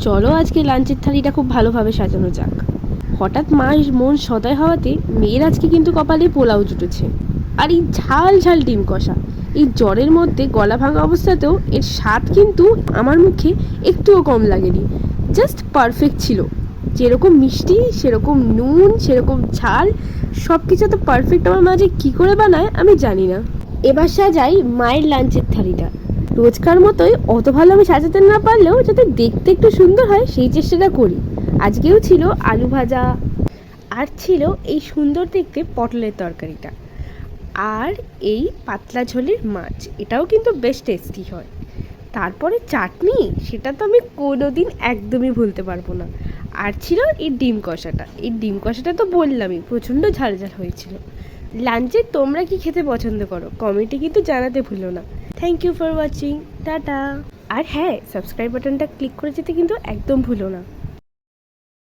চলো আজকে লাঞ্চের থালিটা খুব ভালোভাবে সাজানো যাক। হঠাৎ মায়ের মন সদয় হওয়াতে মেয়ের আজকে কিন্তু কপালে পোলাও জুটেছে। আর এই ঝাল ঝাল ডিম কষা, এই জ্বরের মধ্যে গলা ভাঙা অবস্থাতেও এর স্বাদ কিন্তু আমার মুখে একটুও কম লাগেনি। জাস্ট পারফেক্ট ছিল। যেরকম মিষ্টি, সেরকম নুন, সেরকম ঝাল, সব কিছু তো পারফেক্ট আমার মাঝে কী করে বানায় আমি জানি না। এবার সাজাই মায়ের লাঞ্চের থালিটা। রোজকার মতোই অত ভালো আমি সাজাতে না পারলেও যাতে দেখতে একটু সুন্দর হয় সেই চেষ্টাটা করি। আজকেও ছিল আলু ভাজা, আর ছিল এই সুন্দর দেখতে পটলের তরকারিটা, আর এই পাতলা ঝোলের মাছ, এটাও কিন্তু বেশ টেস্টি হয়। তারপরে চাটনি, সেটা তো আমি কোনোদিন একদমই ভুলতে পারবো না। আর ছিল এই ডিম কষাটা। এই ডিম কষাটা তো বললামই প্রচণ্ড ঝাল ঝাল হয়েছিল। লাঞ্চে তোমরা কি খেতে পছন্দ করো কমেন্টে কিন্তু জানাতে ভুলো না। থ্যাংক ইউ ফর ওয়াচিং, টাটা। আর হ্যাঁ, সাবস্ক্রাইব বাটনটা ক্লিক করে যেতে কিন্তু একদম ভুলো না।